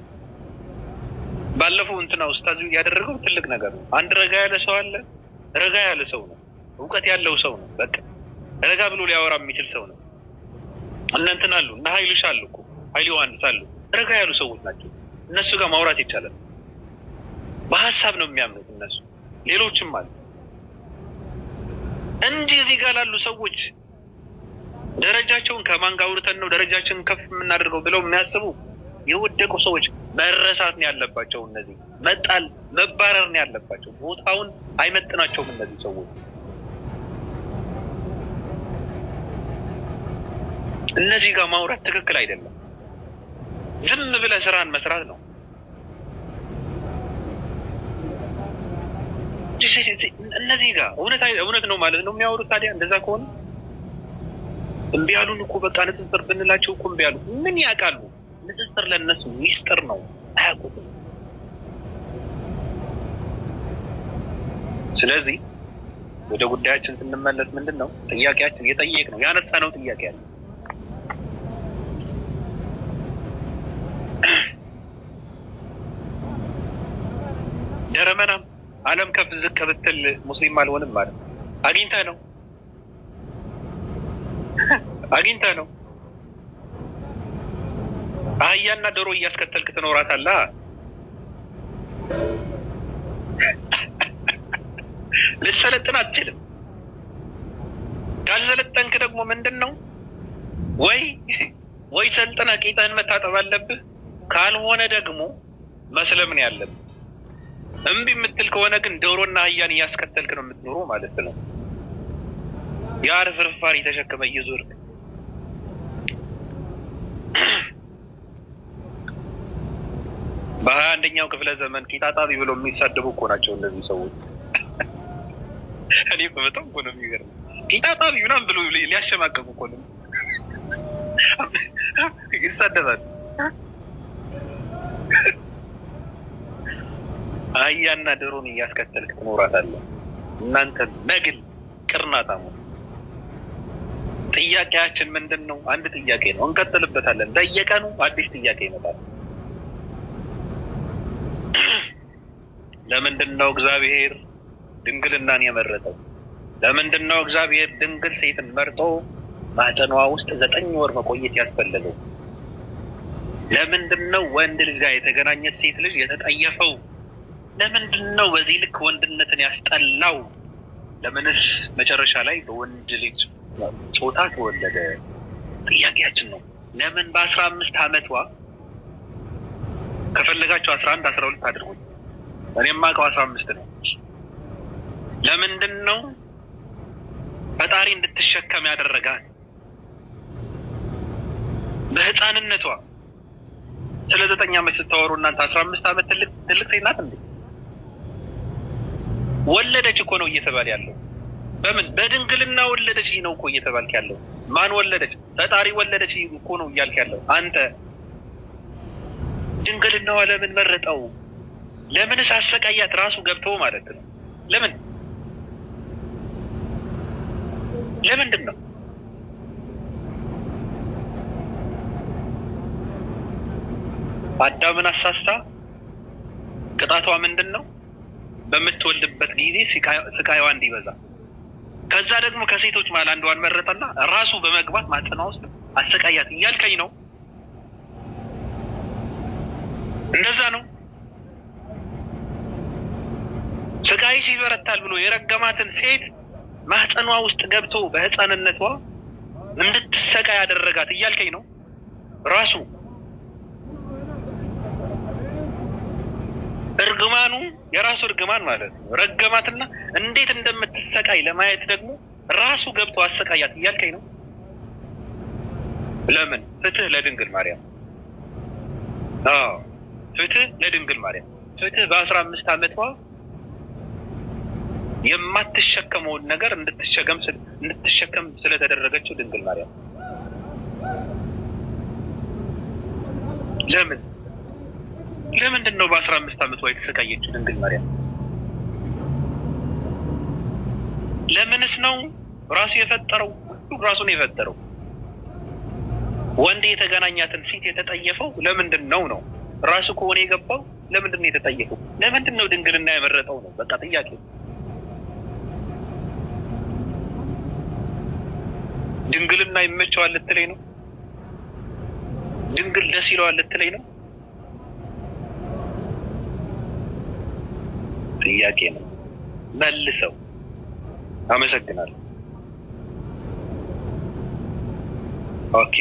ባለፈው እንትና ኡስታዝ ያደረገው ትልቅ ነገር ነው። አንድ ረጋ ያለ ሰው አለ። ረጋ ያለ ሰው ነው፣ እውቀት ያለው ሰው ነው። በቃ ረጋ ብሎ ሊያወራ የሚችል ሰው ነው። እነ እንትን አሉ፣ እነ ሀይሉሽ አሉ እኮ ሀይሉ ዮሐንስ አሉ። ረጋ ያሉ ሰዎች ናቸው። እነሱ ጋር ማውራት ይቻላል። በሀሳብ ነው የሚያምኑት እነሱ። ሌሎችም አሉ እንጂ እዚህ ጋር ላሉ ሰዎች ደረጃቸውን ከማን ጋር አውርተን ነው ደረጃችንን ከፍ የምናደርገው ብለው የሚያስቡ የወደቁ ሰዎች መረሳት ነው ያለባቸው። እነዚህ መጣል መባረር ነው ያለባቸው። ቦታውን አይመጥናቸውም እነዚህ ሰዎች። እነዚህ ጋር ማውራት ትክክል አይደለም። ዝም ብለህ ስራን መስራት ነው። እነዚህ ጋር እውነት ነው ማለት ነው የሚያወሩት። ታዲያ እንደዛ ከሆነ እምቢ ያሉን እኮ በቃ ንጽጽር ብንላቸው እኮ እምቢ ያሉ ምን ያውቃሉ? ንጽጽር ለእነሱ ሚስጥር ነው፣ አያውቁትም። ስለዚህ ወደ ጉዳያችን ስንመለስ ምንድን ነው ጥያቄያችን? የጠየቅነው ያነሳነው ጥያቄ አለ። ደረመናም ዓለም ከፍ ዝቅ ብትል ሙስሊም አልሆንም ማለት አግኝተህ ነው። አህያና ዶሮ እያስከተልክ ትኖራታለህ። ልትሰለጥን አትችልም። ካልሰለጠንክ ደግሞ ምንድን ነው ወይ ሰልጥና ቂጥህን መታጠብ አለብህ። ካልሆነ ደግሞ መስለም ነው ያለብህ። እምቢ የምትል ከሆነ ግን ዶሮና አህያን እያስከተልክ ነው የምትኖረው ማለት ነው። የአርፍ ፍርፋሪ ተሸክመ እየዞርክ በ21ኛው ክፍለ ዘመን ቂጣጣቢ ብለው የሚሳደቡ እኮ ናቸው እነዚህ ሰዎች። እኔ በጣም እኮ ነው የሚገርም። ቂጣጣቢ ምናምን ብሎ ሊያሸማቀቁ እኮ ነው ይሳደባል። አህያና ዶሮን እያስከተልክ ትኖራታለህ። እናንተ መግል ቅርናታሙ። ጥያቄያችን ምንድን ነው? አንድ ጥያቄ ነው፣ እንቀጥልበታለን። በየቀኑ አዲስ ጥያቄ ይመጣል። ለምንድን ነው እግዚአብሔር ድንግልናን የመረጠው? ለምንድን ነው እግዚአብሔር ድንግል ሴትን መርጦ ማህፀኗ ውስጥ 9 ወር መቆየት ያስፈለገው? ለምንድን ነው ወንድ ልጅ ጋር የተገናኘ ሴት ልጅ የተጠየፈው? ለምንድን ነው በዚህ ልክ ወንድነትን ያስጠላው? ለምንስ መጨረሻ ላይ በወንድ ልጅ ጾታ ተወለደ? ጥያቄያችን ነው። ለምን በ15 ዓመቷ ከፈለጋቸው 11 12 አድርጉኝ፣ እኔም የማውቀው 15 ነው። ለምንድን ነው ፈጣሪ እንድትሸከም ያደረጋት? በህፃንነቷ ስለ 9 ዓመት ስታወሩ እናንተ 15 ዓመት ትልቅ ሴት ናት እንዴ? ወለደች እኮ ነው እየተባለ ያለው። በምን በድንግልና ወለደች ነው እኮ እየተባልክ ያለው። ማን ወለደች? ፈጣሪ ወለደች እኮ ነው እያልክ ያለው አንተ። ድንግልናዋ ለምን መረጠው? ለምንስ አሰቃያት? ራሱ ገብተው ማለት ነው። ለምንድን ነው? አዳምን አሳስታ ቅጣቷ ምንድን ነው? በምትወልድበት ጊዜ ስቃይዋ እንዲበዛ፣ ከዛ ደግሞ ከሴቶች መሀል አንዷን መረጠና ራሱ በመግባት ማጽኗ ውስጥ አሰቃያት እያልከኝ ነው? እንደዛ ነው? ስቃይሽ ይበረታል ብሎ የረገማትን ሴት ማህፀኗ ውስጥ ገብቶ በህፃንነቷ እንድትሰቃይ ያደረጋት እያልከኝ ነው? ራሱ እርግማኑ የራሱ እርግማን ማለት ነው። ረገማትና እንዴት እንደምትሰቃይ ለማየት ደግሞ ራሱ ገብቶ አሰቃያት እያልከኝ ነው? ለምን? ፍትህ ለድንግል ማርያም። ፍትህ ለድንግል ማርያም። ፍትህ በ15 ዓመቷ የማትሸከመውን ነገር እንድትሸከም ስለተደረገችው ድንግል ማርያም። ለምንድን ነው በ15 ዓመቷ የተሰቃየችው ድንግል ማርያም? ለምንስ ነው ራሱ የፈጠረው? ራሱ ነው የፈጠረው። ወንድ የተገናኛትን ሴት የተጠየፈው ለምንድን ነው? ራሱ ከሆነ የገባው ለምንድን ነው የተጠየፈው? ለምንድን ነው ድንግልና የመረጠው ነው በቃ ጥያቄ። ድንግልና ይመቸዋል ልትለኝ ነው? ድንግል ደስ ይለዋል ልትለኝ ነው? ጥያቄ ነው። መልሰው። አመሰግናለሁ። ኦኬ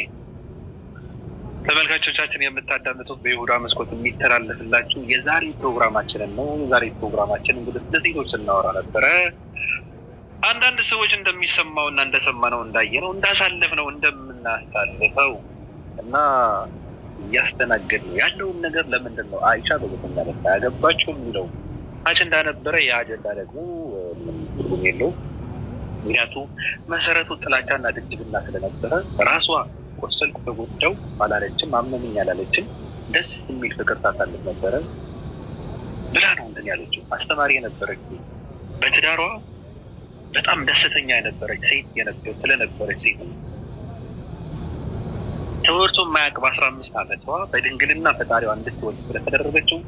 ተመልካቾቻችን የምታዳምጡት በይሁዳ መስኮት የሚተላለፍላችሁ የዛሬ ፕሮግራማችንን ነው። የዛሬ ፕሮግራማችን እንግዲህ ለሴቶች እናወራ ነበረ። አንዳንድ ሰዎች እንደሚሰማውና እንደሰማነው እንዳየነው እንዳሳለፍነው እንደምናሳልፈው እና እያስተናገድ ነው ያለውን ነገር ለምንድን ነው አይሻ በጎተኛ ለታ ያገባችሁ የሚለው አጀንዳ ነበረ። የአጀንዳ ደግሞ ትርጉም የለውም። ምክንያቱም መሰረቱ ጥላቻና ድድብና ስለነበረ ራሷ ቆሰልኩ ተጎዳው አላለችም፣ አመመኝ አላለችም። ደስ የሚል ፍቅር ታሳልፍ ነበረ ብላ ነው እንትን ያለችው። አስተማሪ የነበረች በትዳሯ በጣም ደስተኛ የነበረች ሴት ስለነበረች ሴት ነው። ትምህርቱ የማያውቅ በ15 ዓመቷ በድንግልና ፈጣሪዋ እንድትወልድ ስለተደረገችው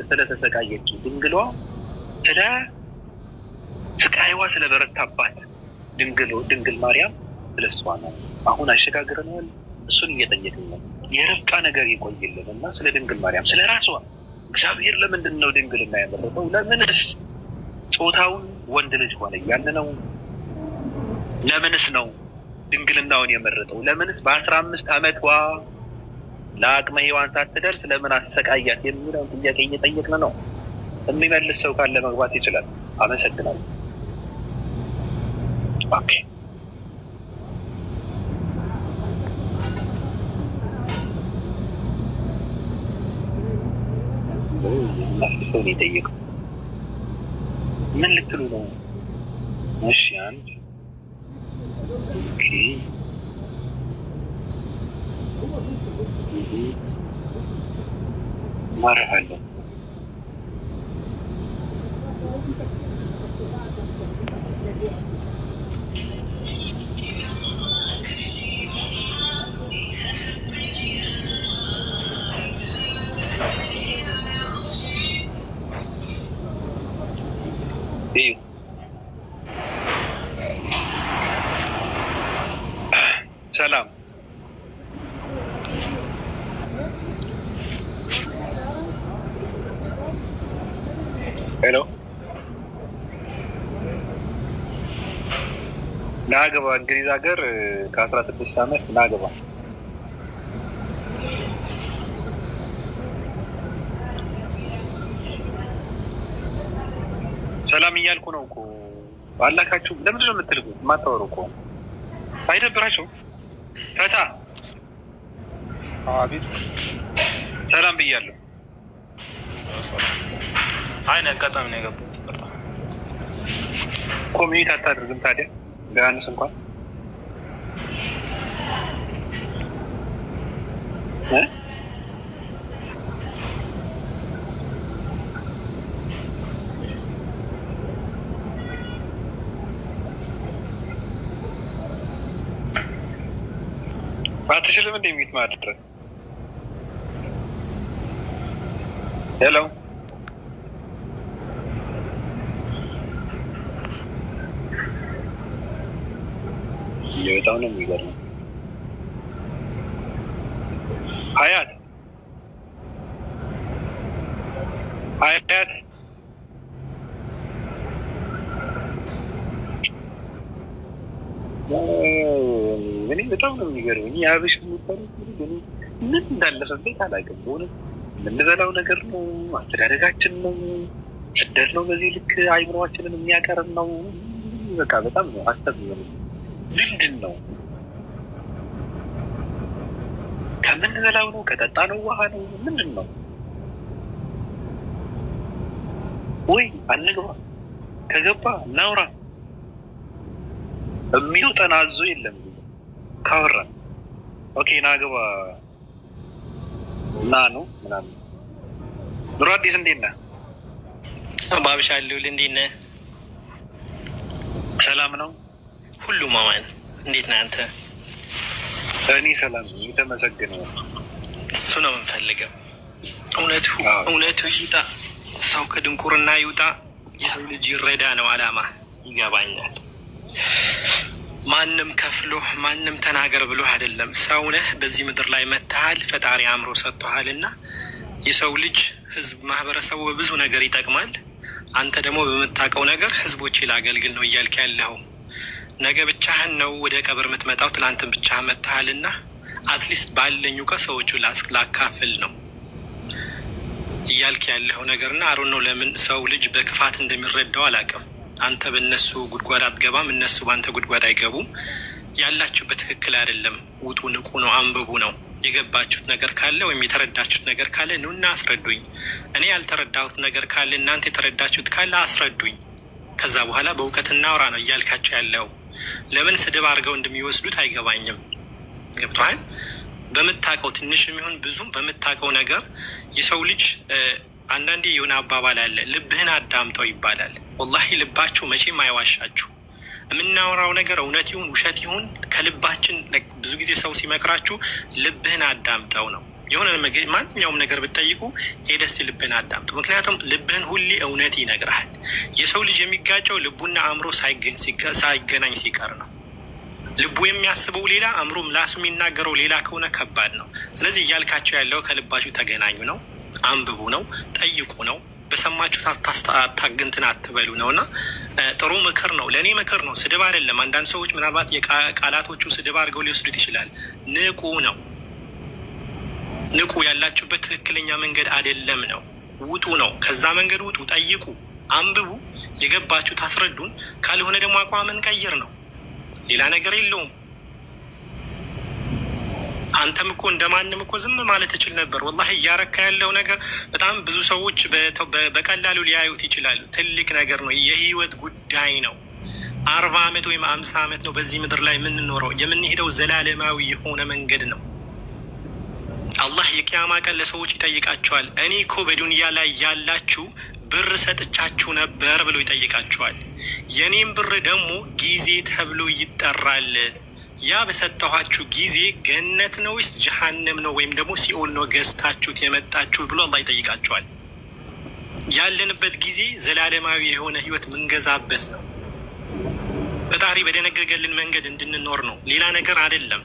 ስለተሰቃየችው ድንግሏ ስለ ስቃይዋ ስለበረታባት ድንግል ማርያም ስለሷ ነው አሁን አሸጋግረናል። እሱን እየጠየቅን ነው። የርብቃ ነገር ይቆይልን እና ስለ ድንግል ማርያም ስለ ራሷ እግዚአብሔር ለምንድን ነው ድንግልና ያመረጠው? ለምንስ ጾታውን ወንድ ልጅ ሆነ እያልን ነው? ለምንስ ነው ድንግልናውን የመረጠው? ለምንስ በ15 ዓመቷ ለአቅመ ሔዋን ሳትደርስ ለምን አሰቃያት የሚለውን ጥያቄ እየጠየቅን ነው። የሚመልስ ሰው ካለ መግባት ይችላል። አመሰግናለሁ። ኦኬ ሰው ነው የጠየቀው። ምን ልትሉ ነው? እሺ አንድ ኦኬ ማረሃለሁ። ሰላም ሄሎ ናገባ እንግሊዝ ሀገር ከ16 ዓመት ናገባ ሰላም እያልኩ ነው እኮ አላካችሁ። ለምንድን ነው የምትልኩት? የማታወሩ እኮ አይደብራችሁ? ፈታ አቤት ሰላም ብያለሁ። አይ አጋጣሚ ነው የገባሁት። በጣም ኮሚኒቲ አታደርግም ታዲያ ቢያንስ እንኳን አትችልም እንደ ሚት ማድረግ? ሄሎ በጣም ነው የሚገርመው። ሀያት እኔ በጣም ነው የሚገርመኝ። የአብሽ የሚባለው ምን እንዳለፈበት አላውቅም። በእውነት የምንበላው ነገር ነው፣ አስተዳደጋችን ነው፣ ስደት ነው። በዚህ ልክ አይምሯችንን የሚያቀርብ ነው። በቃ በጣም ነው አስተምረ ምንድን ነው ከምንበላው ነው ከጠጣ ነው ውሃ ነው ምንድን ነው? ወይ አንግባ፣ ከገባ እናውራ። የሚውጠን አዞ የለም። ካወራ ኦኬ ናግባ እና ነው ምናምን። ኑሮ አዲስ እንዴት ነህ? ባብሻለሁ። እንዴት ነህ? ሰላም ነው ሁሉም አማን። እንዴት ነህ አንተ? እኔ ሰላም ነኝ፣ የተመሰገነ ነው። እሱ ነው የምንፈልገው። እውነቱ ይውጣ፣ ሰው ከድንቁርና ይውጣ፣ የሰው ልጅ ይረዳ ነው አላማ። ይገባኛል። ማንም ከፍሎህ ማንም ተናገር ብሎህ አይደለም። ሰውነህ በዚህ ምድር ላይ መጥተሃል፣ ፈጣሪ አእምሮ ሰጥቶሃል እና የሰው ልጅ ህዝብ ማህበረሰቡ በብዙ ነገር ይጠቅማል። አንተ ደግሞ በምታውቀው ነገር ህዝቦች ላገልግል ነው እያልክ ያለው። ነገ ብቻህን ነው ወደ ቀብር የምትመጣው። ትናንትን ብቻህን መጥተሃል እና አትሊስት ባለኝ ከሰዎቹ ላካፍል ነው እያልክ ያለው ነገርና አሮን ነው። ለምን ሰው ልጅ በክፋት እንደሚረዳው አላውቅም። አንተ በእነሱ ጉድጓድ አትገባም፣ እነሱ በአንተ ጉድጓድ አይገቡም። ያላችሁበት ትክክል አይደለም። ውጡ፣ ንቁ ነው፣ አንብቡ ነው። የገባችሁት ነገር ካለ ወይም የተረዳችሁት ነገር ካለ ኑና አስረዱኝ። እኔ ያልተረዳሁት ነገር ካለ እናንተ የተረዳችሁት ካለ አስረዱኝ። ከዛ በኋላ በእውቀት እናውራ ነው እያልካቸው ያለው። ለምን ስድብ አድርገው እንደሚወስዱት አይገባኝም። ገብቶሃል? በምታውቀው ትንሽ የሚሆን ብዙም በምታውቀው ነገር የሰው ልጅ አንዳንዴ የሆነ አባባል አለ፣ ልብህን አዳምጠው ይባላል። ወላሂ ልባችሁ መቼም አይዋሻችሁ። የምናወራው ነገር እውነት ይሁን ውሸት ይሁን ከልባችን ብዙ ጊዜ ሰው ሲመክራችሁ ልብህን አዳምጠው ነው። የሆነ ማንኛውም ነገር ብትጠይቁ ሄደህ እስኪ ልብህን አዳምጠው። ምክንያቱም ልብህን ሁሌ እውነት ይነግርሃል። የሰው ልጅ የሚጋጨው ልቡና አእምሮ ሳይገናኝ ሲቀር ነው። ልቡ የሚያስበው ሌላ፣ አእምሮ ምላሱ የሚናገረው ሌላ ከሆነ ከባድ ነው። ስለዚህ እያልካቸው ያለው ከልባችሁ ተገናኙ ነው፣ አንብቡ ነው፣ ጠይቁ ነው። በሰማችሁት አታግንትን አትበሉ ነው እና ጥሩ ምክር ነው። ለእኔ ምክር ነው፣ ስድብ አይደለም። አንዳንድ ሰዎች ምናልባት የቃላቶቹ ስድብ አድርገው ሊወስዱት ይችላል። ንቁ ነው፣ ንቁ። ያላችሁበት ትክክለኛ መንገድ አይደለም ነው። ውጡ ነው፣ ከዛ መንገድ ውጡ፣ ጠይቁ፣ አንብቡ። የገባችሁ ታስረዱን፣ ካልሆነ ደግሞ አቋምን ቀይር ነው። ሌላ ነገር የለውም። አንተም እኮ እንደማንም እኮ ዝም ማለት እችል ነበር። ወላሂ እያረካ ያለው ነገር በጣም ብዙ ሰዎች በቀላሉ ሊያዩት ይችላሉ። ትልቅ ነገር ነው፣ የህይወት ጉዳይ ነው። 40 ዓመት ወይም 50 ዓመት ነው በዚህ ምድር ላይ የምንኖረው። የምንሄደው ዘላለማዊ የሆነ መንገድ ነው። አላህ የቂያማ ቀን ለሰዎች ይጠይቃቸዋል። እኔ እኮ በዱንያ ላይ ያላችሁ ብር ሰጥቻችሁ ነበር ብሎ ይጠይቃቸዋል። የኔም ብር ደግሞ ጊዜ ተብሎ ይጠራል። ያ በሰጠኋችሁ ጊዜ ገነት ነው ወይስ ጀሃነም ነው ወይም ደግሞ ሲኦል ነው ገዝታችሁት የመጣችሁ ብሎ አላህ ይጠይቃቸዋል። ያለንበት ጊዜ ዘላለማዊ የሆነ ህይወት ምንገዛበት ነው። ፈጣሪ በደነገገልን መንገድ እንድንኖር ነው፣ ሌላ ነገር አይደለም።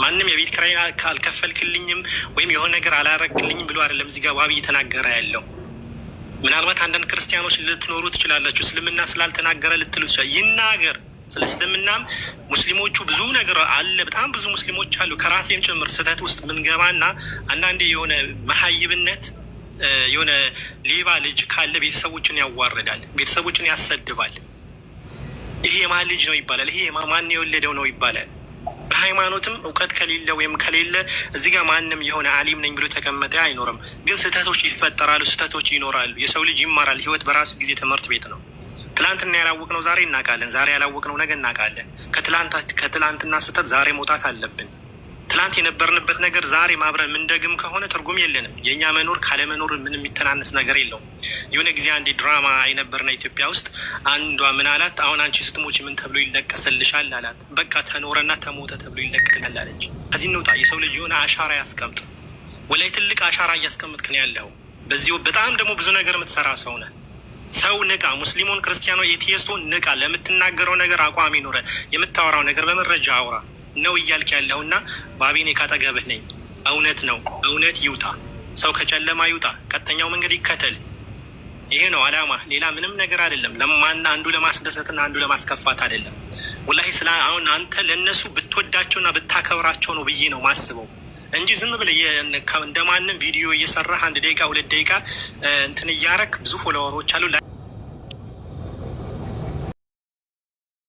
ማንም የቤት ኪራይ ካልከፈልክልኝም ወይም የሆነ ነገር አላረክልኝም ብሎ አይደለም እዚህ ጋር ዋቢ እየተናገረ ያለው። ምናልባት አንዳንድ ክርስቲያኖች ልትኖሩ ትችላላችሁ፣ እስልምና ስላልተናገረ ልትሉ ትችላል። ይናገር። ስለ እስልምናም ሙስሊሞቹ ብዙ ነገር አለ፣ በጣም ብዙ ሙስሊሞች አሉ፣ ከራሴም ጭምር ስህተት ውስጥ ምንገባና አንዳንዴ የሆነ መሀይብነት የሆነ ሌባ ልጅ ካለ ቤተሰቦችን ያዋርዳል፣ ቤተሰቦችን ያሰድባል። ይሄ የማን ልጅ ነው ይባላል፣ ይሄ ማን የወለደው ነው ይባላል። በሃይማኖትም እውቀት ከሌለ ወይም ከሌለ እዚህ ጋር ማንም የሆነ አሊም ነኝ ብሎ ተቀመጠ አይኖርም። ግን ስህተቶች ይፈጠራሉ፣ ስህተቶች ይኖራሉ። የሰው ልጅ ይማራል። ህይወት በራሱ ጊዜ ትምህርት ቤት ነው። ትላንትና ያላወቅነው ዛሬ እናውቃለን፣ ዛሬ ያላወቅነው ነገ እናውቃለን። ከትላንትና ስህተት ዛሬ መውጣት አለብን። ትላንት የነበርንበት ነገር ዛሬ ማብረን ምንደግም ከሆነ ትርጉም የለንም። የእኛ መኖር ካለመኖር ምንም የሚተናነስ ነገር የለውም። የሆነ ጊዜ አንድ ድራማ የነበርና ኢትዮጵያ ውስጥ አንዷ ምን አላት? አሁን አንቺ ስትሞች ምን ተብሎ ይለቀስልሻል አላት። በቃ ተኖረና ተሞተ ተብሎ ይለቀስልሻል አለች። ከዚህ እንውጣ። የሰው ልጅ የሆነ አሻራ ያስቀምጥ። ወላይ ትልቅ አሻራ እያስቀምጥክ ነው ያለው። በዚህ በጣም ደግሞ ብዙ ነገር የምትሰራ ሰው ነህ። ሰው ንቃ። ሙስሊሙን፣ ክርስቲያኖ፣ ኤቲስቶን ንቃ። ለምትናገረው ነገር አቋም ይኖረ። የምታወራው ነገር በመረጃ አውራ ነው እያልክ ያለውና ባቢኔ ካጠገብህ ነኝ። እውነት ነው። እውነት ይውጣ። ሰው ከጨለማ ይውጣ። ቀጥተኛው መንገድ ይከተል። ይሄ ነው አላማ። ሌላ ምንም ነገር አይደለም። ለማን አንዱ ለማስደሰትና አንዱ ለማስከፋት አይደለም። ወላሂ ስለ አሁን አንተ ለነሱ ብትወዳቸውና ብታከብራቸው ነው ብዬ ነው ማስበው እንጂ ዝም ብለህ እንደማንም ቪዲዮ እየሰራህ 1 ደቂቃ 2 ደቂቃ እንትን እያረክ ብዙ ፎሎወሮች አሉ